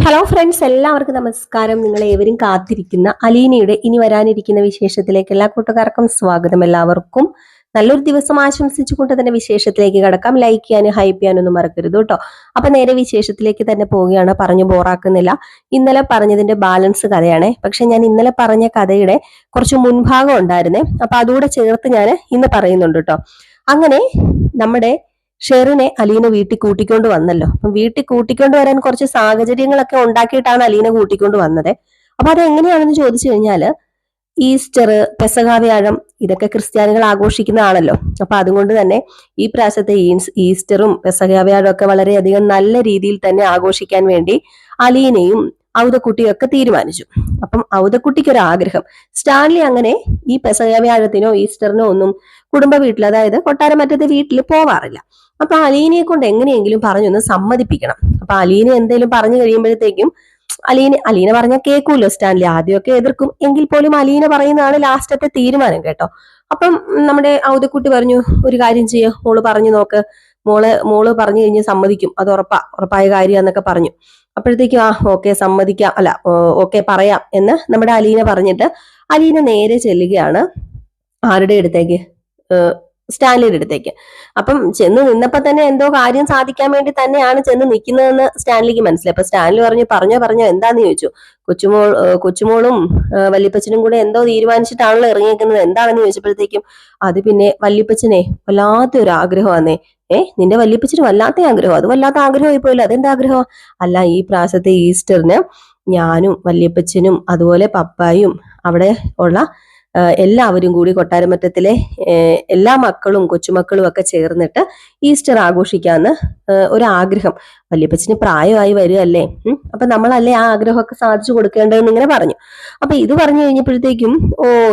Hello friends, എല്ലാവർക്കും നമസ്കാരം. നിങ്ങൾ ഏവരും കാത്തിരിക്കുന്ന അലീനയുടെ ഇനി വരാനിരിക്കുന്ന വിശേഷത്തിലേക്ക് എല്ലാ കൂട്ടുകാർക്കും സ്വാഗതം. എല്ലാവർക്കും നല്ലൊരു ദിവസം ആശംസിച്ചുകൊണ്ട് തന്നെ വിശേഷത്തിലേക്ക് കടക്കാം. ലൈക്ക് ചെയ്യാനും ഹൈപ്പ് ചെയ്യാനൊന്നും മറക്കരുത് കേട്ടോ. അപ്പൊ നേരെ വിശേഷത്തിലേക്ക് തന്നെ പോവുകയാണ്. പറഞ്ഞു ബോറാക്കുന്നില്ല. ഇന്നലെ പറഞ്ഞതിന്റെ ബാലൻസ് കഥയാണേ. പക്ഷെ ഞാൻ ഇന്നലെ പറഞ്ഞ കഥയുടെ കുറച്ച് മുൻഭാഗം ഉണ്ടായിരുന്നേ. അപ്പൊ അതുകൂടെ ചേർത്ത് ഞാൻ ഇന്ന് പറയുന്നുണ്ട് കേട്ടോ. അങ്ങനെ നമ്മുടെ ഷെറിനെ അലീന വീട്ടിൽ കൂട്ടിക്കൊണ്ട് വന്നല്ലോ. അപ്പം വീട്ടിൽ കൂട്ടിക്കൊണ്ട് വരാൻ കുറച്ച് സാഹചര്യങ്ങളൊക്കെ ഉണ്ടാക്കിയിട്ടാണ് അലീന കൂട്ടിക്കൊണ്ട് വന്നത്. അപ്പൊ അത് എങ്ങനെയാണെന്ന് ചോദിച്ചു കഴിഞ്ഞാല്, ഈസ്റ്റർ, പെസഹ വ്യാഴം ഇതൊക്കെ ക്രിസ്ത്യാനികൾ ആഘോഷിക്കുന്നതാണല്ലോ. അപ്പൊ അതുകൊണ്ട് തന്നെ ഈ പ്രാവശ്യത്തെ ഈസ്റ്ററും പെസഹ വ്യാഴം ഒക്കെ വളരെയധികം നല്ല രീതിയിൽ തന്നെ ആഘോഷിക്കാൻ വേണ്ടി അലീനയും ഔതക്കുട്ടിയൊക്കെ തീരുമാനിച്ചു. അപ്പം ഔതക്കുട്ടിക്ക് ഒരു ആഗ്രഹം. സ്റ്റാൻലി അങ്ങനെ ഈ പെസഹ വ്യാഴത്തിനോ ഈസ്റ്ററിനോ ഒന്നും കുടുംബ വീട്ടിൽ, അതായത് കൊട്ടാരമറ്റത്തെ വീട്ടിൽ പോവാറില്ല. അപ്പൊ അലീനയെ കൊണ്ട് എങ്ങനെയെങ്കിലും പറഞ്ഞൊന്ന് സമ്മതിപ്പിക്കണം. അപ്പൊ അലീന എന്തെങ്കിലും പറഞ്ഞു കഴിയുമ്പോഴത്തേക്കും അലീന പറഞ്ഞാൽ കേൾക്കൂല്ലോ സ്റ്റാൻലി. ആദ്യമൊക്കെ എതിർക്കും, എങ്കിൽ പോലും അലീന പറയുന്നതാണ് ലാസ്റ്റത്തെ തീരുമാനം കേട്ടോ. അപ്പം നമ്മുടെ ഔതക്കുട്ടി പറഞ്ഞു, ഒരു കാര്യം ചെയ്യോ, മോള് പറഞ്ഞു നോക്ക്, മോള് പറഞ്ഞു കഴിഞ്ഞ് സമ്മതിക്കും, അത് ഉറപ്പായ കാര്യം എന്നൊക്കെ പറഞ്ഞു. അപ്പോഴത്തേക്കും ഓക്കെ സമ്മതിക്കാം, അല്ല ഓക്കെ പറയാം എന്ന് നമ്മുടെ അലീന പറഞ്ഞിട്ട് അലീന നേരെ ചെല്ലുകയാണ് ആരുടെ അടുത്തേക്ക്, സ്റ്റാൻലിയുടെ അടുത്തേക്ക്. അപ്പം ചെന്ന് നിന്നപ്പോ തന്നെ എന്തോ കാര്യം സാധിക്കാൻ വേണ്ടി തന്നെയാണ് ചെന്ന് നിൽക്കുന്നതെന്ന് സ്റ്റാൻലിക്ക് മനസ്സിലായി. അപ്പൊ സ്റ്റാൻലി പറഞ്ഞോ എന്താന്ന് ചോദിച്ചു. കൊച്ചുമോളും വല്യപ്പച്ചനും കൂടെ എന്തോ തീരുമാനിച്ചിട്ടാണല്ലോ ഇറങ്ങിയേക്കുന്നത്, എന്താണെന്ന് ചോദിച്ചപ്പോഴത്തേക്കും അത് പിന്നെ വല്യപ്പച്ചനെ വല്ലാത്തൊരു ആഗ്രഹമാന്നേ. നിന്റെ വല്യപ്പച്ചന് വല്ലാത്ത ആഗ്രഹം, അത് വല്ലാത്ത ആഗ്രഹമായി പോയില്ല. അതെന്താ ആഗ്രഹം? അല്ല, ഈ പ്രാവശ്യത്തെ ഈസ്റ്ററിന് ഞാനും വല്യപ്പച്ചനും അതുപോലെ പപ്പായും അവിടെ ഉള്ള എല്ലാവരും കൂടി കൊട്ടാരമറ്റത്തിലെ എല്ലാ മക്കളും കൊച്ചുമക്കളും ഒക്കെ ചേർന്നിട്ട് ഈസ്റ്റർ ആഘോഷിക്കാന്ന് ഒരാഗ്രഹം. വല്യപ്പച്ചന് പ്രായമായി വരികയല്ലേ, അപ്പൊ നമ്മളല്ലേ ആ ആഗ്രഹമൊക്കെ സാധിച്ചു കൊടുക്കേണ്ടതെന്ന് ഇങ്ങനെ പറഞ്ഞു. അപ്പൊ ഇത് പറഞ്ഞു കഴിഞ്ഞപ്പോഴത്തേക്കും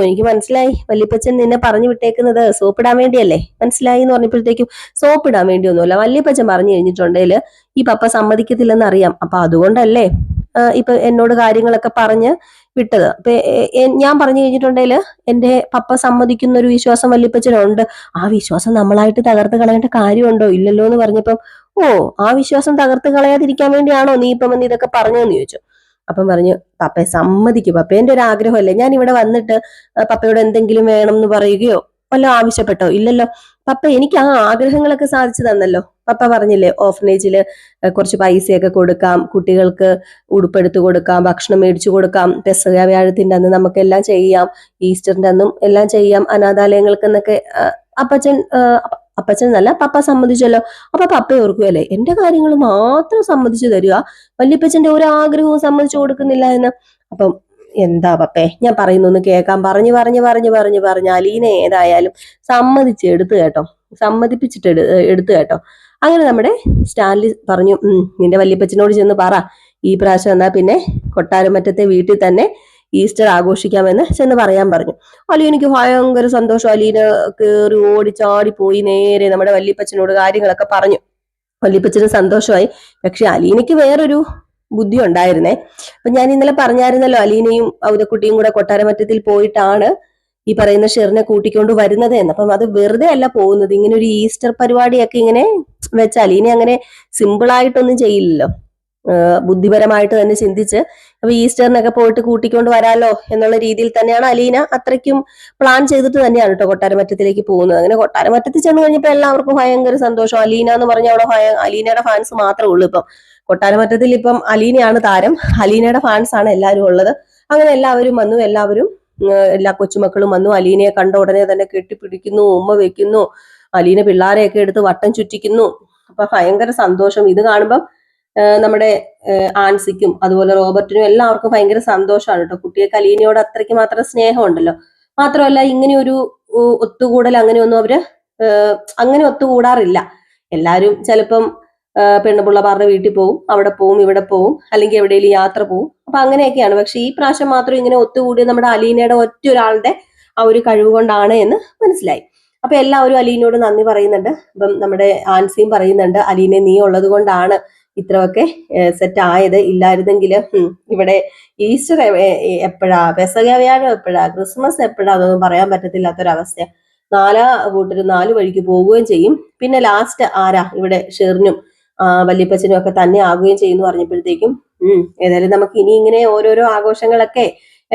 എനിക്ക് മനസ്സിലായി, വല്യപ്പച്ചൻ നിന്നെ പറഞ്ഞു വിട്ടേക്കുന്നത് സോപ്പിടാൻ വേണ്ടിയല്ലേ, മനസ്സിലായി എന്ന് പറഞ്ഞപ്പോഴത്തേക്കും സോപ്പിടാൻ വേണ്ടിയൊന്നുമല്ല, വല്യപ്പച്ചൻ പറഞ്ഞു കഴിഞ്ഞിട്ടുണ്ടെങ്കിൽ ഈ പപ്പ സമ്മതിക്കത്തില്ലെന്ന് അറിയാം. അപ്പൊ അതുകൊണ്ടല്ലേ ഇപ്പൊ എന്നോട് കാര്യങ്ങളൊക്കെ പറഞ്ഞ് വിട്ടത്. അപ്പൊ ഞാൻ പറഞ്ഞു കഴിഞ്ഞിട്ടുണ്ടെങ്കിൽ എന്റെ പപ്പ സമ്മതിക്കുന്ന ഒരു വിശ്വാസം വല്യപ്പച്ചനുണ്ട്. ആ വിശ്വാസം നമ്മളായിട്ട് തകർത്ത് കളയേണ്ട കാര്യമുണ്ടോ? ഇല്ലല്ലോ എന്ന് പറഞ്ഞപ്പം ആ വിശ്വാസം തകർത്ത് കളയാതിരിക്കാൻ വേണ്ടിയാണോ നീ ഇപ്പം വന്ന് ഇതൊക്കെ പറഞ്ഞതെന്ന് ചോദിച്ചു. അപ്പം പറഞ്ഞു, പപ്പയെ സമ്മതിക്കും, പപ്പേന്റെ ഒരു ആഗ്രഹമല്ലേ, ഞാൻ ഇവിടെ വന്നിട്ട് പപ്പയോട് എന്തെങ്കിലും വേണം എന്ന് പറയുകയോ വല്ല ആവശ്യപ്പെട്ടോ? ഇല്ലല്ലോ. പപ്പ എനിക്ക് ആ ആഗ്രഹങ്ങളൊക്കെ സാധിച്ചു തന്നല്ലോ. പപ്പ പറഞ്ഞില്ലേ, ഓർഫനേജില് കുറച്ച് പൈസയൊക്കെ കൊടുക്കാം, കുട്ടികൾക്ക് ഉടുപ്പെടുത്ത് കൊടുക്കാം, ഭക്ഷണം മേടിച്ചു കൊടുക്കാം, പെസഹ വ്യാഴത്തിന്റെ അന്ന് നമുക്കെല്ലാം ചെയ്യാം, ഈസ്റ്ററിന്റെ അന്നും എല്ലാം ചെയ്യാം, അനാഥാലയങ്ങൾക്ക് എന്നൊക്കെ അപ്പച്ചൻ എന്നല്ല പപ്പ സമ്മതിച്ചല്ലോ. അപ്പൊ പപ്പ ഓർക്കുകയല്ലേ, എന്റെ കാര്യങ്ങൾ മാത്രം സമ്മതിച്ചു തരിക, വല്യപ്പച്ചന്റെ ഒരു ആഗ്രഹവും സമ്മതിച്ചു കൊടുക്കുന്നില്ല എന്ന്. അപ്പം എന്താ പപ്പേ, ഞാൻ പറയുന്നൊന്ന് കേൾക്കാം, പറഞ്ഞു അലീന ഏതായാലും സമ്മതിച്ചെടുത്തു കേട്ടോ, സമ്മതിപ്പിച്ചിട്ട് എടുത്തു കേട്ടോ. അങ്ങനെ നമ്മുടെ സ്റ്റാൻലി പറഞ്ഞു, നിന്റെ വല്യപ്പച്ചനോട് ചെന്ന് പറ, ഈ പ്രാവശ്യം എന്നാ പിന്നെ കൊട്ടാരമറ്റത്തെ വീട്ടിൽ തന്നെ ഈസ്റ്റർ ആഘോഷിക്കാമെന്ന് ചെന്ന് പറയാൻ പറഞ്ഞു. അലീനയ്ക്ക് ഭയങ്കര സന്തോഷം. അലീന കേറി ഓടിച്ചാടി പോയി നേരെ നമ്മുടെ വല്യപ്പച്ചനോട് കാര്യങ്ങളൊക്കെ പറഞ്ഞു. വല്യപ്പച്ചന് സന്തോഷമായി. പക്ഷെ അലീനയ്ക്ക് വേറൊരു ബുദ്ധി ഉണ്ടായിരുന്നേ. അപ്പൊ ഞാൻ ഇന്നലെ പറഞ്ഞായിരുന്നല്ലോ, അലീനയും ഔതക്കുട്ടിയും കൂടെ കൊട്ടാരമറ്റത്തിൽ പോയിട്ടാണ് ഈ പറയുന്ന ഷെറിനെ കൂട്ടിക്കൊണ്ട് വരുന്നത് എന്ന്. അപ്പം അത് വെറുതെ അല്ല പോകുന്നത്, ഇങ്ങനെ ഒരു ഈസ്റ്റർ പരിപാടിയൊക്കെ ഇങ്ങനെ വെച്ച അലീന അങ്ങനെ സിമ്പിൾ ആയിട്ടൊന്നും ചെയ്യില്ലല്ലോ, ബുദ്ധിപരമായിട്ട് തന്നെ ചിന്തിച്ച് അപ്പൊ ഈസ്റ്ററിനൊക്കെ പോയിട്ട് കൂട്ടിക്കൊണ്ട് വരാലോ എന്നുള്ള രീതിയിൽ തന്നെയാണ് അലീന അത്രയ്ക്കും പ്ലാൻ ചെയ്തിട്ട് തന്നെയാണ് കേട്ടോ കൊട്ടാരമറ്റത്തിലേക്ക് പോകുന്നത്. അങ്ങനെ കൊട്ടാരമറ്റത്തിൽ ചെന്ന് കഴിഞ്ഞപ്പോൾ എല്ലാവർക്കും ഭയങ്കര സന്തോഷം. അലീന എന്ന് പറഞ്ഞ അവിടെ അലീനയുടെ ഫാൻസ് മാത്രമേ ഉള്ളൂ. ഇപ്പം കൊട്ടാരമറ്റത്തിൽ ഇപ്പം അലീനയാണ് താരം, അലീനയുടെ ഫാൻസ് ആണ് എല്ലാവരും ഉള്ളത്. അങ്ങനെ എല്ലാവരും വന്നു, എല്ലാ കൊച്ചുമക്കളും വന്നു. അലീനയെ കണ്ട ഉടനെ തന്നെ കെട്ടിപ്പിടിക്കുന്നു, ഉമ്മ വെക്കുന്നു, അലീന പിള്ളാരെയൊക്കെ എടുത്ത് വട്ടം ചുറ്റിക്കുന്നു. അപ്പൊ ഭയങ്കര സന്തോഷം. ഇത് കാണുമ്പം നമ്മുടെ ആൻസിക്കും അതുപോലെ റോബർട്ടിനും എല്ലാവർക്കും ഭയങ്കര സന്തോഷമാണ് കേട്ടോ. കുട്ടിയൊക്കെ അലീനയോട് അത്രയ്ക്ക് മാത്രം സ്നേഹമുണ്ടല്ലോ. മാത്രമല്ല ഇങ്ങനെ ഒരു ഒത്തുകൂടൽ അങ്ങനെയൊന്നും അവര് അങ്ങനെ ഒത്തുകൂടാറില്ല. എല്ലാവരും ചിലപ്പം പെണ്ണുപിള്ളമാരുടെ വീട്ടിൽ പോകും, അവിടെ പോവും, ഇവിടെ പോവും, അല്ലെങ്കിൽ എവിടെയെങ്കിലും യാത്ര പോവും. അപ്പൊ അങ്ങനെയൊക്കെയാണ്. പക്ഷെ ഈ പ്രാവശ്യം മാത്രം ഇങ്ങനെ ഒത്തുകൂടി നമ്മുടെ അലീനയുടെ ഒറ്റ ഒരാളുടെ ആ ഒരു കഴിവ് കൊണ്ടാണ് എന്ന് മനസ്സിലായി. അപ്പൊ എല്ലാവരും അലീനയോട് നന്ദി പറയുന്നുണ്ട്. അപ്പം നമ്മുടെ ആൻസിയും പറയുന്നുണ്ട്, അലീനെ നീ ഉള്ളത് കൊണ്ടാണ് ഇത്രയൊക്കെ സെറ്റ് ആയത്, ഇല്ലായിരുന്നെങ്കിൽ ഇവിടെ ഈസ്റ്റർ എപ്പോഴാ, പെസഹ വ്യാഴം എപ്പോഴാ, ക്രിസ്മസ് എപ്പോഴാ, അതൊന്നും പറയാൻ പറ്റത്തില്ലാത്തൊരവസ്ഥ. കൂട്ടരും 4 വഴിക്ക് പോവുകയും ചെയ്യും. പിന്നെ ലാസ്റ്റ് ആരാ ഇവിടെ ഷെറിനും വല്യപ്പച്ചനും ഒക്കെ തന്നെ ആകുകയും ചെയ്യുന്നു പറഞ്ഞപ്പോഴത്തേക്കും ഏതായാലും നമുക്ക് ഇനി ഇങ്ങനെ ഓരോരോ ആഘോഷങ്ങളൊക്കെ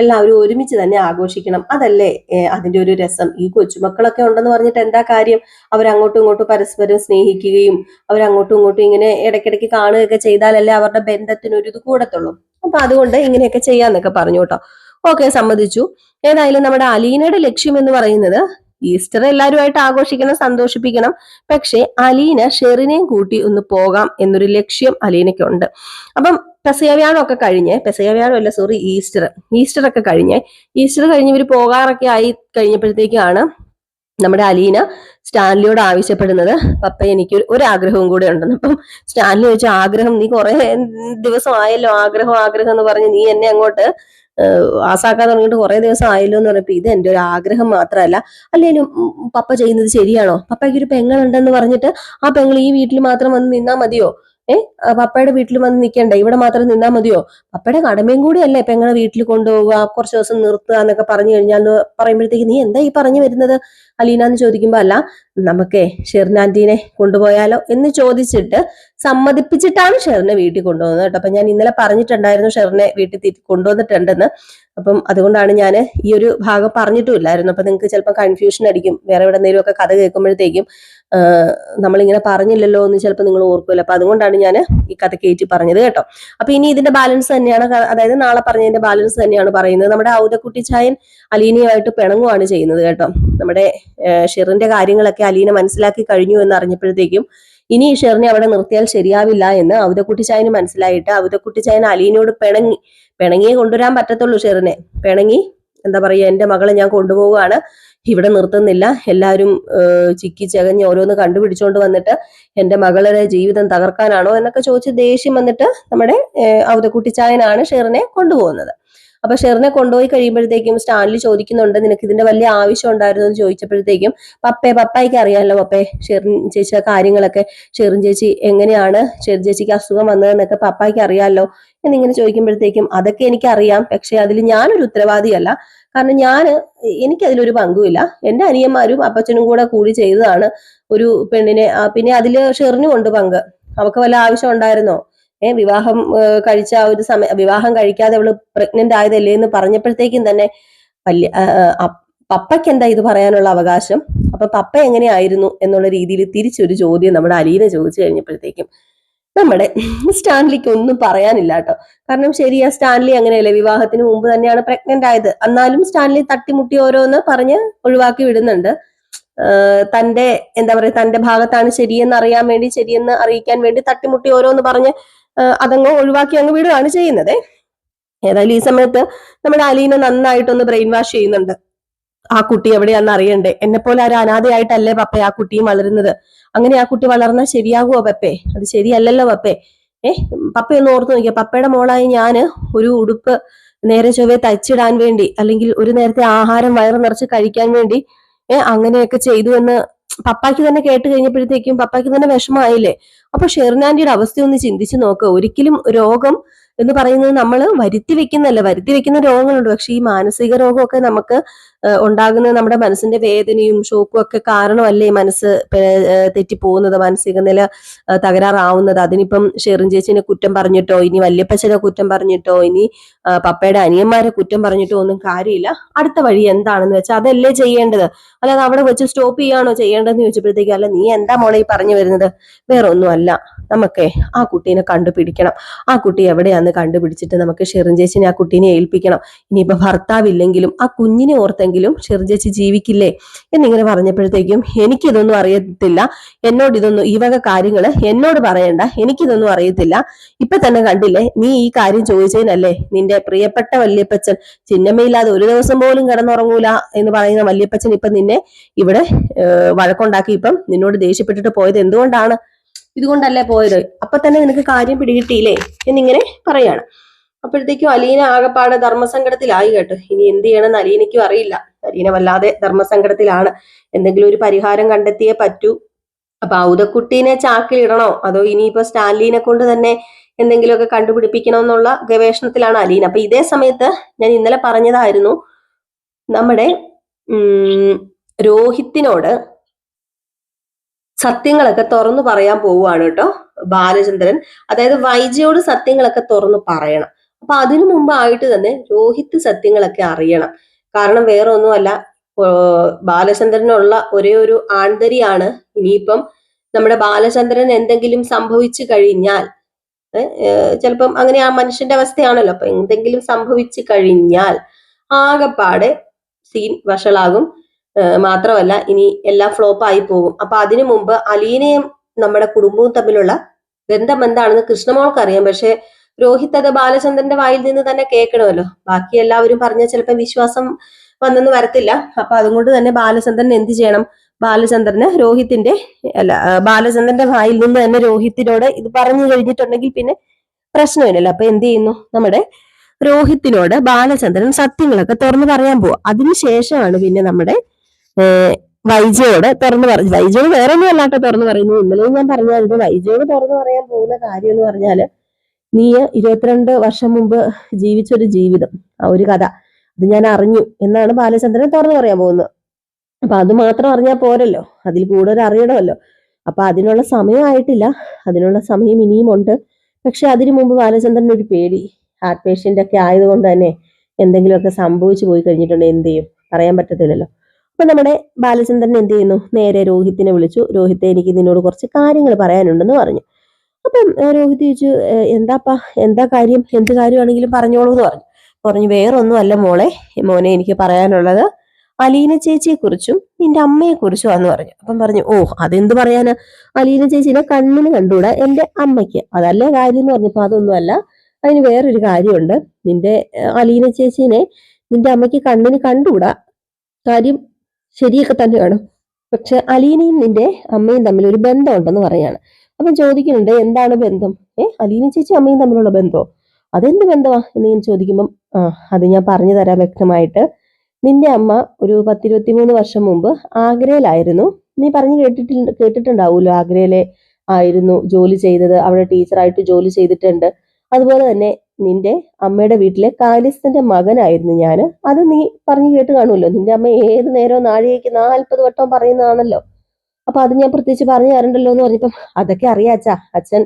എല്ലാവരും ഒരുമിച്ച് തന്നെ ആഘോഷിക്കണം. അതല്ലേ അതിന്റെ ഒരു രസം. ഈ കൊച്ചുമക്കളൊക്കെ ഉണ്ടെന്ന് പറഞ്ഞിട്ട് എന്താ കാര്യം? അവരങ്ങോട്ടും ഇങ്ങോട്ടും പരസ്പരം സ്നേഹിക്കുകയും അവരങ്ങോട്ടും ഇങ്ങോട്ടും ഇങ്ങനെ ഇടയ്ക്കിടയ്ക്ക് കാണുകയൊക്കെ ചെയ്താലല്ലേ അവരുടെ ബന്ധത്തിന് ഒരു ഇത് കൂടത്തുള്ളൂ. അപ്പൊ അതുകൊണ്ട് ഇങ്ങനെയൊക്കെ ചെയ്യാന്നൊക്കെ പറഞ്ഞു കേട്ടോ. ഓക്കെ, സമ്മതിച്ചു. ഏതായാലും നമ്മുടെ അലീനയുടെ ലക്ഷ്യം എന്ന് പറയുന്നത് ഈസ്റ്റർ എല്ലാവരുമായിട്ട് ആഘോഷിക്കണം, സന്തോഷിപ്പിക്കണം. പക്ഷെ അലീന ഷെറിനെയും കൂട്ടി ഒന്ന് പോകാം എന്നൊരു ലക്ഷ്യം അലീനയ്ക്കുണ്ട്. അപ്പം പെസഹവ്യാഴം ഒക്കെ കഴിഞ്ഞ്, പെസഹവ്യാഴം അല്ല സോറി, ഈസ്റ്റർ ഒക്കെ കഴിഞ്ഞ് ഇവർ പോകാറൊക്കെ ആയി കഴിഞ്ഞപ്പോഴത്തേക്കാണ് നമ്മുടെ അലീന സ്റ്റാൻലിയോട് ആവശ്യപ്പെടുന്നത്, പപ്പ എനിക്ക് ഒരു ആഗ്രഹവും കൂടെ ഉണ്ടെന്ന്. അപ്പം സ്റ്റാൻലി ചോദിച്ച ആഗ്രഹം, നീ കുറെ ദിവസം ആയല്ലോ ആഗ്രഹം എന്ന് പറഞ്ഞ് നീ എന്നെ അങ്ങോട്ട് ആസാക്കാൻ തുടങ്ങിയിട്ട് കുറെ ദിവസം ആയല്ലോ എന്ന് പറഞ്ഞപ്പോ ഇത് എന്റെ ഒരു ആഗ്രഹം മാത്രമല്ല, അല്ലേലും പപ്പ ചെയ്യുന്നത് ശരിയാണോ? പപ്പയ്ക്ക് ഒരു പെങ്ങളുണ്ടെന്ന് പറഞ്ഞിട്ട് ആ പെങ്ങൾ ഈ വീട്ടിൽ മാത്രം വന്ന് നിന്നാ മതിയോ? പപ്പയുടെ വീട്ടിൽ വന്ന് നിൽക്കണ്ടേ? ഇവിടെ മാത്രം നിന്നാ മതിയോ? പപ്പയുടെ കടമയും കൂടി അല്ലേ പെങ്ങളെ വീട്ടിൽ കൊണ്ടുപോവുക, കുറച്ച് ദിവസം നിർത്തുക എന്നൊക്കെ പറഞ്ഞു കഴിഞ്ഞാൽ പറയുമ്പോഴത്തേക്ക് നീ എന്താ ഈ പറഞ്ഞു വരുന്നത് അലീന എന്ന് ചോദിക്കുമ്പോ, അല്ല നമുക്കേ ഷെറിനാന്റീനെ കൊണ്ടുപോയാലോ എന്ന് ചോദിച്ചിട്ട് സമ്മതിപ്പിച്ചിട്ടാണ് ഷെറിനെ വീട്ടിൽ കൊണ്ടുപോകുന്നത് കേട്ടോ. അപ്പൊ ഞാൻ ഇന്നലെ പറഞ്ഞിട്ടുണ്ടായിരുന്നു ഷെറിനെ വീട്ടിൽ കൊണ്ടുവന്നിട്ടുണ്ടെന്ന്. അപ്പം അതുകൊണ്ടാണ് ഞാൻ ഈ ഒരു ഭാഗം പറഞ്ഞിട്ടുമില്ലായിരുന്നു. അപ്പൊ നിങ്ങൾക്ക് ചിലപ്പോൾ കൺഫ്യൂഷൻ അടിക്കും, വേറെ എവിടെ എന്തെങ്കിലും ഒക്കെ കഥ കേൾക്കുമ്പോഴത്തേക്കും നമ്മളിങ്ങനെ പറഞ്ഞില്ലല്ലോ എന്ന് ചിലപ്പോൾ നിങ്ങൾ ഓർക്കുമല്ലോ. അപ്പൊ അതുകൊണ്ടാണ് ഞാൻ ഈ കഥ കയറ്റി പറഞ്ഞത് കേട്ടോ. അപ്പൊ ഇനി ഇതിന്റെ ബാലൻസ് തന്നെയാണ്, അതായത് നാളെ പറഞ്ഞതിന്റെ ബാലൻസ് തന്നെയാണ് പറയുന്നത്. നമ്മുടെ ഔദക്കുട്ടി ചായൻ അലീനയുമായിട്ട് പിണങ്ങുവാണ് ചെയ്യുന്നത് കേട്ടോ. നമ്മുടെ ഷെറിന്റെ കാര്യങ്ങളൊക്കെ അലീന മനസ്സിലാക്കി കഴിഞ്ഞു എന്ന് അറിഞ്ഞപ്പോഴത്തേക്കും ഇനി ഈ ഷെറിനെ അവിടെ നിർത്തിയാൽ ശരിയാവില്ല എന്ന് ഔദക്കുട്ടി ചായന് മനസ്സിലായിട്ട് ഔദക്കുട്ടി ചായൻ അലീനയോട് പിണങ്ങിയേ കൊണ്ടുവരാൻ പറ്റത്തുള്ളൂ. ഷെറിനെ പിണങ്ങി, എന്താ പറയുക, എന്റെ മകളെ ഞാൻ കൊണ്ടുപോവുകയാണ്, ഇവിടെ നിർത്തുന്നില്ല, എല്ലാവരും ചിക്കി ചകഞ്ഞ് ഓരോന്ന് കണ്ടുപിടിച്ചോണ്ട് വന്നിട്ട് എന്റെ മകളുടെ ജീവിതം തകർക്കാനാണോ എന്നൊക്കെ ചോദിച്ച് ദേഷ്യം വന്നിട്ട് നമ്മുടെ ഔദക്കുട്ടി ചായനാണ് ഷെറിനെ കൊണ്ടുപോകുന്നത്. അപ്പൊ ഷെറിനെ കൊണ്ടുപോയി കഴിയുമ്പോഴത്തേക്കും സ്റ്റാൻലി ചോദിക്കുന്നുണ്ട്, നിനക്ക് ഇതിന്റെ വലിയ ആവശ്യം ഉണ്ടായിരുന്നു എന്ന് ചോദിച്ചപ്പോഴത്തേക്കും പപ്പായ്ക്ക് അറിയാമല്ലോ പപ്പേ ഷെറിൻ ചേച്ചിയുടെ കാര്യങ്ങളൊക്കെ, ഷെറിൻ ചേച്ചി എങ്ങനെയാണ് ഷെറിൻ ചേച്ചിക്ക് അസുഖം വന്നതെന്നൊക്കെ പപ്പായ്ക്ക് അറിയാമല്ലോ എന്നിങ്ങനെ ചോദിക്കുമ്പോഴത്തേക്കും അതൊക്കെ എനിക്കറിയാം, പക്ഷെ അതിൽ ഞാനൊരു ഉത്തരവാദിയല്ല, കാരണം എനിക്കതിലൊരു പങ്കുമില്ല, എന്റെ അനിയന്മാരും അപ്പച്ചനും കൂടി ചെയ്തതാണ് ഒരു പെണ്ണിനെ. പിന്നെ അതില് ഷെറിനും ഉണ്ട് പങ്ക്, അവക്ക് വല്ല ആവശ്യം ഉണ്ടായിരുന്നോ? വിവാഹം കഴിച്ച ആ ഒരു വിവാഹം കഴിക്കാതെ അവള് പ്രഗ്നന്റ് ആയതല്ലേ എന്ന് പറഞ്ഞപ്പോഴത്തേക്കും തന്നെ വലിയ പപ്പയ്ക്ക് എന്താ ഇത് പറയാനുള്ള അവകാശം? അപ്പൊ പപ്പ എങ്ങനെയായിരുന്നു എന്നുള്ള രീതിയിൽ തിരിച്ചൊരു ചോദ്യം നമ്മുടെ അലീന ചോദിച്ചു കഴിഞ്ഞപ്പോഴത്തേക്കും നമ്മുടെ സ്റ്റാൻലിക്ക് ഒന്നും പറയാനില്ല കേട്ടോ. കാരണം ശരിയാ, സ്റ്റാൻലി അങ്ങനെയല്ലേ, വിവാഹത്തിന് മുമ്പ് തന്നെയാണ് പ്രഗ്നന്റ് ആയത്. എന്നാലും സ്റ്റാൻലി തട്ടിമുട്ടി ഓരോന്ന് പറഞ്ഞ് ഒഴിവാക്കി വിടുന്നുണ്ട്. തന്റെ എന്താ പറയുക, തന്റെ ഭാഗത്താണ് ശരിയെന്ന് അറിയിക്കാൻ വേണ്ടി തട്ടിമുട്ടി ഓരോന്ന് പറഞ്ഞ് അതങ്ങ് ഒഴിവാക്കി അങ്ങ് വിടുകയാണ് ചെയ്യുന്നത്. ഏതായാലും ഈ സമയത്ത് നമ്മുടെ അലീന നന്നായിട്ടൊന്ന് ബ്രെയിൻ വാഷ് ചെയ്യുന്നുണ്ട്. ആ കുട്ടി എവിടെയാണെന്ന് അറിയണ്ടേ, എന്നെ പോലെ ഒരു അനാഥയായിട്ടല്ലേ പപ്പേ ആ കുട്ടിയും വളരുന്നത്, അങ്ങനെ ആ കുട്ടി വളർന്നാൽ ശരിയാകുമോ പപ്പേ? അത് ശരിയല്ലല്ലോ പപ്പേ. പപ്പയൊന്ന് ഓർത്ത് നോക്കിയ, പപ്പയുടെ മോളായി ഞാന് ഒരു ഉടുപ്പ് നേരെ ചൊവ്വെ തയ്ച്ചിടാൻ വേണ്ടി, അല്ലെങ്കിൽ ഒരു നേരത്തെ ആഹാരം വയറ് നിറച്ച് കഴിക്കാൻ വേണ്ടി അങ്ങനെയൊക്കെ ചെയ്തു എന്ന് പപ്പായ്ക്ക് തന്നെ കേട്ട് കഴിഞ്ഞപ്പോഴത്തേക്കും പപ്പായ്ക്ക് തന്നെ വിഷമമായില്ലേ? അപ്പൊ ഷെറിനാന്റിയുടെ അവസ്ഥ ഒന്ന് ചിന്തിച്ചു നോക്കുക. ഒരിക്കലും രോഗം എന്ന് പറയുന്നത് നമ്മൾ വരുത്തി വെക്കുന്ന രോഗങ്ങളുണ്ട്. പക്ഷെ ഈ മാനസിക രോഗമൊക്കെ നമുക്ക് ഉണ്ടാകുന്നത് നമ്മുടെ മനസ്സിന്റെ വേദനയും ഷോക്കും ഒക്കെ കാരണമല്ലേ മനസ്സ് തെറ്റിപ്പോകുന്നത്, മാനസിക നില തകരാറാവുന്നത്. അതിനിപ്പം ഷെറിൻ ചേച്ചിനെ കുറ്റം പറഞ്ഞിട്ടോ, ഇനി വല്യപ്പച്ചനെ കുറ്റം പറഞ്ഞിട്ടോ, ഇനി പപ്പയുടെ അനിയന്മാരെ കുറ്റം പറഞ്ഞിട്ടോ ഒന്നും കാര്യമില്ല. അടുത്ത വഴി എന്താണെന്ന് വെച്ചാൽ അതല്ലേ ചെയ്യേണ്ടത്, അല്ലാതെ അവിടെ വെച്ച് സ്റ്റോപ്പ് ചെയ്യാണോ ചെയ്യേണ്ടതെന്ന് ചോദിച്ചപ്പോഴത്തേക്കും, അല്ല നീ എന്താ മോളെ ഈ പറഞ്ഞു വരുന്നത്, വേറെ ഒന്നും അല്ല, നമുക്കേ ആ കുട്ടീനെ കണ്ടുപിടിക്കണം, ആ കുട്ടി എവിടെയാന്ന് കണ്ടുപിടിച്ചിട്ട് നമുക്ക് ഷെറിൻ ചേച്ചിനെ ആ കുട്ടീനെ ഏൽപ്പിക്കണം, ഇനിയിപ്പോ ഭർത്താവില്ലെങ്കിലും ആ കുഞ്ഞിനെ ഓർത്തെങ്കിലും ഷെറിൻ ചേച്ചി ജീവിക്കില്ലേ എന്നിങ്ങനെ പറഞ്ഞപ്പോഴത്തേക്കും എനിക്കിതൊന്നും അറിയത്തില്ല, ഈ വക കാര്യങ്ങള് എന്നോട് പറയണ്ട, എനിക്കിതൊന്നും അറിയത്തില്ല, ഇപ്പൊ തന്നെ കണ്ടില്ലേ നീ ഈ കാര്യം ചോദിച്ചതിനല്ലേ നിന്റെ പ്രിയപ്പെട്ട വല്യപ്പച്ചൻ ചിന്നമ്മയില്ലാതെ ഒരു ദിവസം പോലും കിടന്നുറങ്ങൂല എന്ന് പറയുന്ന വല്യപ്പച്ചൻ ഇപ്പൊ നിന്നെ ഇവിടെ വഴക്കുണ്ടാക്കി ഇപ്പം നിന്നോട് ദേഷ്യപ്പെട്ടിട്ട് പോയത് എന്തുകൊണ്ടാണ്? ഇതുകൊണ്ടല്ലേ പോയത്, അപ്പൊ തന്നെ നിനക്ക് കാര്യം പിടികിട്ടിയില്ലേ എന്നിങ്ങനെ പറയാണ്. അപ്പോഴത്തേക്കും അലീന ആകെപ്പാടെ ധർമ്മസങ്കടത്തിലായി കേട്ടോ. ഇനി എന്ത് ചെയ്യണമെന്ന് അലീനയ്ക്കും അറിയില്ല. അലീന വല്ലാതെ ധർമ്മസങ്കടത്തിലാണ്. എന്തെങ്കിലും ഒരു പരിഹാരം കണ്ടെത്തിയേ പറ്റൂ. അപ്പൊ ഔദക്കുട്ടീനെ ചാക്കിലിടണോ അതോ ഇനിയിപ്പോ സ്റ്റാൻലീനെ കൊണ്ട് തന്നെ എന്തെങ്കിലുമൊക്കെ കണ്ടുപിടിപ്പിക്കണം എന്നുള്ള ഗവേഷണത്തിലാണ് അലീന. അപ്പൊ ഇതേ സമയത്ത് ഞാൻ ഇന്നലെ പറഞ്ഞതായിരുന്നു, നമ്മുടെ രോഹിത്തിനോട് സത്യങ്ങളൊക്കെ തുറന്നു പറയാൻ പോവുകയാണ് കേട്ടോ ബാലചന്ദ്രൻ അതായത് വൈജയോട് സത്യങ്ങളൊക്കെ തുറന്നു പറയണം. അപ്പൊ അതിനു മുമ്പായിട്ട് തന്നെ രോഹിത് സത്യങ്ങളൊക്കെ അറിയണം. കാരണം വേറെ ഒന്നുമല്ല, ബാലചന്ദ്രനുള്ള ഒരേ ഒരു ആൺതരിയാണ്. ഇനിയിപ്പം നമ്മുടെ ബാലചന്ദ്രൻ എന്തെങ്കിലും സംഭവിച്ചു കഴിഞ്ഞാൽ, ചിലപ്പം അങ്ങനെ ആ മനുഷ്യന്റെ അവസ്ഥയാണല്ലോ, അപ്പൊ എന്തെങ്കിലും സംഭവിച്ചു കഴിഞ്ഞാൽ ആകെപ്പാടെ സീൻ വഷളാകും. മാത്രമല്ല ഇനി എല്ലാം ഫ്ലോപ്പ് ആയി പോകും. അപ്പൊ അതിനു മുമ്പ് അലീനയും നമ്മുടെ കുടുംബവും തമ്മിലുള്ള ബന്ധം എന്താണെന്ന് കൃഷ്ണമോൾക്ക് അറിയാം. പക്ഷെ രോഹിത് അത് ബാലചന്ദ്രന്റെ വായിൽ നിന്ന് തന്നെ കേൾക്കണമല്ലോ. ബാക്കി എല്ലാവരും പറഞ്ഞാൽ ചിലപ്പോൾ വിശ്വാസം വന്നെന്ന് വരത്തില്ല. അപ്പൊ അതുകൊണ്ട് തന്നെ ബാലചന്ദ്രൻ എന്ത് ചെയ്യണം? ബാലചന്ദ്രന് രോഹിത്തിന്റെ ബാലചന്ദ്രന്റെ വായിൽ നിന്ന് തന്നെ രോഹിത്തിനോട് ഇത് പറഞ്ഞു കഴിഞ്ഞിട്ടുണ്ടെങ്കിൽ പിന്നെ പ്രശ്നമില്ലല്ലോ. അപ്പൊ എന്ത് ചെയ്യുന്നു? നമ്മുടെ രോഹിത്തിനോട് ബാലചന്ദ്രൻ സത്യങ്ങളൊക്കെ തുറന്നു പറയാൻ പോവാ. അതിനുശേഷമാണ് പിന്നെ നമ്മുടെ വൈജയോട് തുറന്നു പറഞ്ഞു. വൈജയോട് വേറെ ഒന്നും അല്ലാട്ടോ തുറന്നു പറയുന്നു. ഇന്നലെയും ഞാൻ പറഞ്ഞായിരുന്നു, വൈജയോട് തുറന്നു പറയാൻ പോകുന്ന കാര്യം എന്ന് പറഞ്ഞാല്, നീ 22 വർഷം മുമ്പ് ജീവിച്ചൊരു ജീവിതം, ആ ഒരു കഥ അത് ഞാൻ അറിഞ്ഞു എന്നാണ് ബാലചന്ദ്രൻ തുറന്നു പറയാൻ പോകുന്നത്. അപ്പൊ അത് മാത്രം അറിഞ്ഞാൽ പോരല്ലോ, അതിൽ കൂടുതൽ അറിയണമല്ലോ. അപ്പൊ അതിനുള്ള സമയമായിട്ടില്ല, അതിനുള്ള സമയം ഇനിയും ഉണ്ട്. പക്ഷെ അതിനു മുമ്പ് ബാലചന്ദ്രൻ ഒരു പേടി, ഹാർട്ട് പേഷ്യന്റ് ഒക്കെ ആയതുകൊണ്ട് തന്നെ എന്തെങ്കിലുമൊക്കെ സംഭവിച്ചു പോയി കഴിഞ്ഞിട്ടുണ്ടെങ്കിൽ എന്ത് ചെയ്യും? പറയാൻ പറ്റത്തില്ലല്ലോ. അപ്പൊ നമ്മുടെ ബാലചന്ദ്രൻ എന്ത് ചെയ്യുന്നു? നേരെ രോഹിത്തിനെ വിളിച്ചു. രോഹിത്തെ, എനിക്ക് നിന്നോട് കുറച്ച് കാര്യങ്ങൾ പറയാനുണ്ടെന്ന് പറഞ്ഞു. അപ്പം രോഹിത് ചോദിച്ചു, എന്താപ്പാ, എന്താ കാര്യം? എന്ത് കാര്യമാണെങ്കിലും പറഞ്ഞോളൂ എന്ന് പറഞ്ഞു. വേറൊന്നും അല്ല മോനെ, എനിക്ക് പറയാനുള്ളത് അലീന ചേച്ചിയെ കുറിച്ചും നിന്റെ അമ്മയെ കുറിച്ചും ആന്ന് പറഞ്ഞു. അപ്പം പറഞ്ഞു, ഓ അതെന്ത് പറയാനാ, അലീന ചേച്ചിനെ കണ്ണിന് കണ്ടുകൂടാ എന്റെ അമ്മയ്ക്ക്, അതല്ലേ കാര്യം എന്ന് പറഞ്ഞപ്പോ അതൊന്നുമല്ല, അതിന് വേറൊരു കാര്യമുണ്ട്. നിന്റെ അലീന ചേച്ചിനെ നിന്റെ അമ്മയ്ക്ക് കണ്ണിന് കണ്ടുകൂടാ, കാര്യം ശരിയൊക്കെ തന്നെയാണ്. പക്ഷെ അലീനയും നിന്റെ അമ്മയും തമ്മിൽ ഒരു ബന്ധം ഉണ്ടെന്ന് പറയാണ്. അപ്പം ചോദിക്കുന്നുണ്ട്, എന്താണ് ബന്ധം? അലീന ചേച്ചി അമ്മയും തമ്മിലുള്ള ബന്ധമോ? അതെന്ത് ബന്ധമാ എന്ന് ഞാൻ ചോദിക്കുമ്പം, അത് ഞാൻ പറഞ്ഞു തരാം വ്യക്തമായിട്ട്. നിന്റെ അമ്മ ഒരു 10-23 വർഷം മുമ്പ് ആഗ്രയിലായിരുന്നു. നീ പറഞ്ഞു കേട്ടിട്ടുണ്ടാവൂല്ലോ, ആഗ്രയിലെ ആയിരുന്നു ജോലി ചെയ്തത്, അവിടെ ടീച്ചറായിട്ട് ജോലി ചെയ്തിട്ടുണ്ട്. അതുപോലെ തന്നെ നിന്റെ അമ്മയുടെ വീട്ടിലെ കാര്യസ്ഥന്റെ മകനായിരുന്നു ഞാൻ. അത് നീ പറഞ്ഞു കേട്ട് കാണുമല്ലോ. നിന്റെ അമ്മ ഏത് നേരവും നാഴികയ്ക്ക് 40 വട്ടം പറയുന്നതാണല്ലോ. അപ്പൊ അത് ഞാൻ പ്രത്യേകിച്ച് പറഞ്ഞു തരണ്ടല്ലോ എന്ന് പറഞ്ഞപ്പം, അതൊക്കെ അറിയാച്ചാ, അച്ഛൻ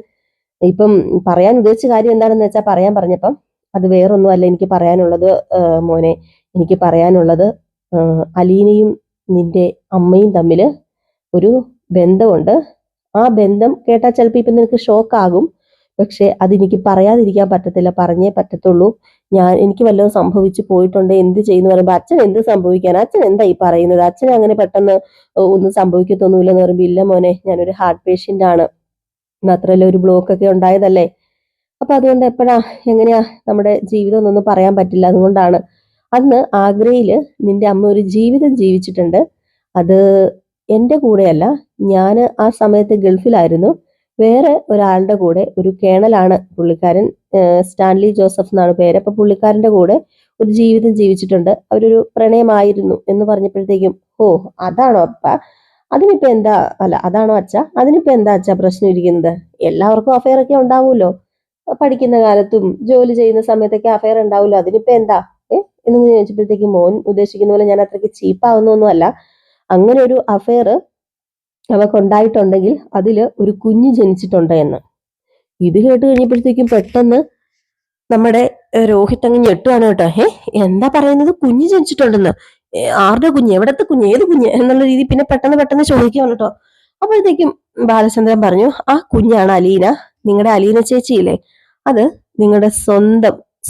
ഇപ്പം പറയാൻ ഉദ്ദേശിച്ച കാര്യം എന്താണെന്ന് വെച്ചാൽ പറയാൻ പറഞ്ഞപ്പം, അത് വേറൊന്നുമല്ല എനിക്ക് പറയാനുള്ളത് മോനെ, എനിക്ക് പറയാനുള്ളത് അലീനയും നിന്റെ അമ്മയും തമ്മിൽ ഒരു ബന്ധമുണ്ട്. ആ ബന്ധം കേട്ടാൽ ചിലപ്പോൾ ഇപ്പം നിനക്ക് ഷോക്കാകും. പക്ഷെ അതെനിക്ക് പറയാതിരിക്കാൻ പറ്റത്തില്ല, പറഞ്ഞേ പറ്റത്തുള്ളൂ. എനിക്ക് വല്ലതും സംഭവിച്ചു പോയിട്ടുണ്ട് എന്ത് ചെയ്യുന്നു പറയുമ്പോൾ, അച്ഛൻ എന്ത് സംഭവിക്കാൻ, അച്ഛൻ എന്താ ഈ പറയുന്നത്, അച്ഛൻ അങ്ങനെ പെട്ടെന്ന് ഒന്നും സംഭവിക്കത്തൊന്നുമില്ലെന്ന് പറയുമ്പോൾ, ഇല്ല മോനെ, ഞാനൊരു ഹാർട്ട് പേഷ്യന്റ് ആണ്, മാത്രമല്ല ഒരു ബ്ലോക്ക് ഒക്കെ ഉണ്ടായതല്ലേ. അപ്പൊ അതുകൊണ്ട് എങ്ങനെയാ നമ്മുടെ ജീവിതം എന്നൊന്നും പറയാൻ പറ്റില്ല. അതുകൊണ്ടാണ് അന്ന് ആഗ്രയില് നിന്റെ അമ്മ ഒരു ജീവിതം ജീവിച്ചിട്ടുണ്ട്. അത് എൻ്റെ കൂടെയല്ല, ഞാൻ ആ സമയത്ത് ഗൾഫിലായിരുന്നു. വേറെ ഒരാളുടെ കൂടെ, ഒരു കേണലാണ് പുള്ളിക്കാരൻ, സ്റ്റാൻലി ജോസഫ് എന്നാണ് പേര്. അപ്പൊ പുള്ളിക്കാരന്റെ കൂടെ ഒരു ജീവിതം ജീവിച്ചിട്ടുണ്ട്. അവരൊരു പ്രണയമായിരുന്നു എന്ന് പറഞ്ഞപ്പോഴത്തേക്കും, ഓ അതാണോ അപ്പ, അതിനിപ്പോ എന്താ, അല്ല അതാണോ അച്ഛ, അതിനിപ്പോ എന്താ അച്ഛ പ്രശ്നം ഇരിക്കുന്നത്? എല്ലാവർക്കും അഫയർ ഒക്കെ ഉണ്ടാവുമല്ലോ, പഠിക്കുന്ന കാലത്തും ജോലി ചെയ്യുന്ന സമയത്തൊക്കെ അഫയർ ഉണ്ടാവുമല്ലോ, അതിനിപ്പോ എന്താ എന്ന് ചോദിച്ചപ്പോഴത്തേക്ക്, മോൻ ഉദ്ദേശിക്കുന്ന പോലെ ഞാൻ അത്രയ്ക്ക് ചീപ്പാവുന്നൊന്നുമല്ല. അങ്ങനെ ഒരു അഫയർ അവക്കുണ്ടായിട്ടുണ്ടെങ്കിൽ അതില് ഒരു കുഞ്ഞ് ജനിച്ചിട്ടുണ്ട് എന്ന്. ഇത് കേട്ട് കഴിഞ്ഞപ്പോഴത്തേക്കും പെട്ടെന്ന് നമ്മുടെ രോഹിത് അങ്ങ് ഞെട്ടുവാണ് കേട്ടോ. എന്താ പറയുന്നത്, കുഞ്ഞ് ജനിച്ചിട്ടുണ്ടെന്ന്? ആരുടെ കുഞ്ഞ്, എവിടത്തെ കുഞ്ഞ്, ഏത് കുഞ്ഞ് എന്നുള്ള രീതി പിന്നെ പെട്ടെന്ന് ചോദിക്കുകയാണ് കേട്ടോ. അപ്പോഴത്തേക്കും ബാലചന്ദ്രൻ പറഞ്ഞു, ആ കുഞ്ഞാണ് അലീന, നിങ്ങളുടെ അലീന ചേച്ചിയില്ലേ, അത് നിങ്ങളുടെ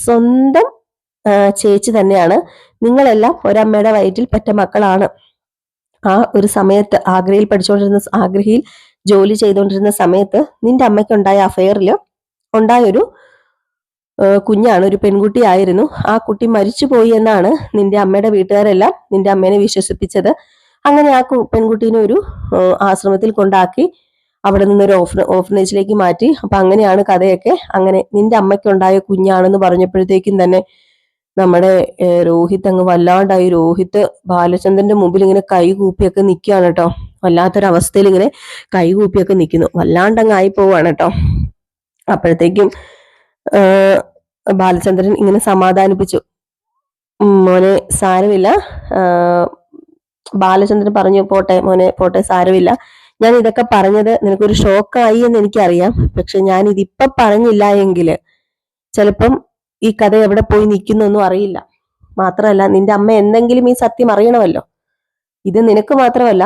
സ്വന്തം ചേച്ചി തന്നെയാണ്. നിങ്ങളെല്ലാം ഒരമ്മയുടെ വയറ്റിൽ പെറ്റ മക്കളാണ്. ആ ഒരു സമയത്ത് ആഗ്രയിൽ ജോലി ചെയ്തുകൊണ്ടിരുന്ന സമയത്ത് നിന്റെ അമ്മയ്ക്കുണ്ടായ അഫയറിൽ ഉണ്ടായൊരു കുഞ്ഞാണ്, ഒരു പെൺകുട്ടിയായിരുന്നു. ആ കുട്ടി മരിച്ചുപോയി എന്നാണ് നിന്റെ അമ്മയുടെ വീട്ടുകാരെല്ലാം നിന്റെ അമ്മേനെ വിശ്വസിപ്പിച്ചത്. അങ്ങനെ ആ പെൺകുട്ടീനെ ഒരു ആശ്രമത്തിൽ കൊണ്ടാക്കി അവിടെ നിന്നൊരു ഓർഫനേജിലേക്ക് മാറ്റി. അപ്പൊ അങ്ങനെയാണ് കഥയൊക്കെ. അങ്ങനെ നിന്റെ അമ്മയ്ക്കുണ്ടായ കുഞ്ഞാണെന്ന് പറഞ്ഞപ്പോഴത്തേക്കും തന്നെ നമ്മുടെ രോഹിത് അങ്ങ് വല്ലാണ്ടായി. രോഹിത് ബാലചന്ദ്രന്റെ മുമ്പിൽ ഇങ്ങനെ കൈകൂപ്പിയൊക്കെ നിൽക്കുകയാണ് കേട്ടോ. വല്ലാത്തൊരവസ്ഥയിൽ ഇങ്ങനെ കൈകൂപ്പിയൊക്കെ നിൽക്കുന്നു, വല്ലാണ്ടങ്ങ് ആയി പോവാണ് കേട്ടോ. അപ്പോഴത്തേക്കും ബാലചന്ദ്രൻ ഇങ്ങനെ സമാധാനിപ്പിച്ചു, മോനെ സാരമില്ല. ബാലചന്ദ്രൻ പറഞ്ഞു, പോട്ടെ മോനെ പോട്ടെ, സാരമില്ല, ഞാൻ ഇതൊക്കെ പറഞ്ഞത് നിനക്കൊരു ഷോക്കായി എന്ന് എനിക്കറിയാം. പക്ഷെ ഞാൻ ഇതിപ്പൊ പറഞ്ഞില്ല എങ്കിൽ ചിലപ്പം ഈ കഥ എവിടെ പോയി നിൽക്കുന്നൊന്നും അറിയില്ല. മാത്രമല്ല നിന്റെ അമ്മ എന്തെങ്കിലും ഈ സത്യം അറിയണമല്ലോ. ഇത് നിനക്ക് മാത്രമല്ല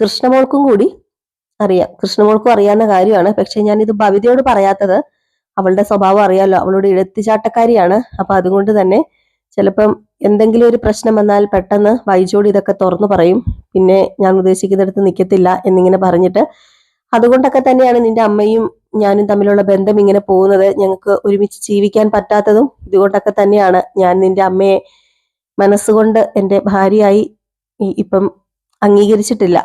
കൃഷ്ണമോൾക്കും കൂടി അറിയാം. കൃഷ്ണമോൾക്കും അറിയാവുന്ന കാര്യമാണ്. പക്ഷെ ഞാൻ ഇത് ഭവിതയോട് പറയാത്തത് അവളുടെ സ്വഭാവം അറിയാലോ, അവളുടെ ഇഴത്തിച്ചാട്ടക്കാരിയാണ്. അപ്പൊ അതുകൊണ്ട് തന്നെ ചിലപ്പം എന്തെങ്കിലും ഒരു പ്രശ്നം വന്നാൽ പെട്ടെന്ന് വൈജോട് ഇതൊക്കെ തുറന്നു പറയും. പിന്നെ ഞാൻ ഉദ്ദേശിക്കുന്നിടത്ത് നിൽക്കത്തില്ല എന്നിങ്ങനെ പറഞ്ഞിട്ട്, അതുകൊണ്ടൊക്കെ തന്നെയാണ് നിന്റെ അമ്മയും ഞാനും തമ്മിലുള്ള ബന്ധം ഇങ്ങനെ പോകുന്നത്. ഞങ്ങൾക്ക് ഒരുമിച്ച് ജീവിക്കാൻ പറ്റാത്തതും ഇതുകൊണ്ടൊക്കെ തന്നെയാണ്. ഞാൻ നിന്റെ അമ്മയെ മനസ്സുകൊണ്ട് എൻ്റെ ഭാര്യയായി ഇപ്പം അംഗീകരിച്ചിട്ടില്ല.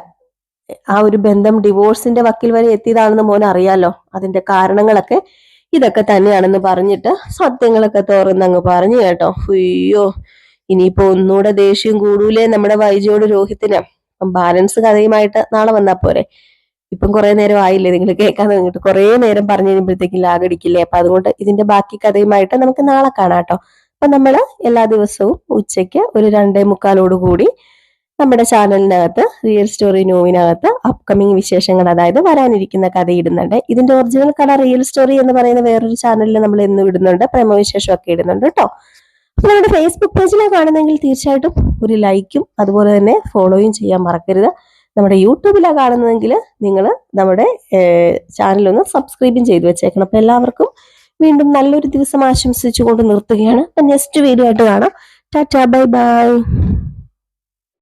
ആ ഒരു ബന്ധം ഡിവോഴ്സിന്റെ വക്കിൽ വരെ എത്തിയതാണെന്ന് മോൻ അറിയാലോ. അതിന്റെ കാരണങ്ങളൊക്കെ ഇതൊക്കെ തന്നെയാണെന്ന് പറഞ്ഞിട്ട് സത്യങ്ങളൊക്കെ തുറന്നങ്ങ് പറഞ്ഞു കേട്ടോ. അയ്യോ, ഇനിയിപ്പോ ഒന്നുകൂടെ ദേഷ്യം കൂടൂലേ നമ്മുടെ വൈജയോട് രോഹിത്തിന്. അപ്പം ബാലൻസ് കഥയുമായിട്ട് നാളെ വന്നാ പോരെ. ഇപ്പം കുറെ നേരം ആയില്ലേ നിങ്ങൾ കേൾക്കാൻ തുടങ്ങിയിട്ട്. കുറെ നേരം പറഞ്ഞു കഴിയുമ്പോഴത്തേക്കും ലാഗടിക്കില്ലേ. അപ്പൊ അതുകൊണ്ട് ഇതിന്റെ ബാക്കി കഥയുമായിട്ട് നമുക്ക് നാളെ കാണാം കേട്ടോ. അപ്പൊ നമ്മള് എല്ലാ ദിവസവും ഉച്ചയ്ക്ക് ഒരു 2:45 കൂടി നമ്മുടെ ചാനലിനകത്ത് റിയൽ സ്റ്റോറി ന്യൂവിനകത്ത് അപ്കമിങ് വിശേഷങ്ങൾ, അതായത് വരാനിരിക്കുന്ന കഥ ഇടുന്നുണ്ട്. ഇതിന്റെ ഒറിജിനൽ കഥ റിയൽ സ്റ്റോറി എന്ന് പറയുന്ന വേറൊരു ചാനലിൽ നമ്മൾ എന്നും ഇടുന്നുണ്ട്. പ്രേമവിശേഷം ഒക്കെ ഇടുന്നുണ്ട് കേട്ടോ. അപ്പൊ നമ്മുടെ ഫേസ്ബുക്ക് പേജിലാണ് കാണുന്നെങ്കിൽ തീർച്ചയായിട്ടും ഒരു ലൈക്കും അതുപോലെ തന്നെ ഫോളോയും ചെയ്യാൻ മറക്കരുത്. നമ്മുടെ യൂട്യൂബിലാണ് കാണുന്നതെങ്കിൽ നിങ്ങൾ നമ്മുടെ ചാനലൊന്ന് സബ്സ്ക്രൈബും ചെയ്തു വെച്ചേക്കണം. അപ്പൊ എല്ലാവർക്കും വീണ്ടും നല്ലൊരു ദിവസം ആശംസിച്ചുകൊണ്ട് നിർത്തുകയാണ്. അപ്പൊ നെക്സ്റ്റ് വീഡിയോ ആയിട്ട് കാണാം. Tata, bye bye.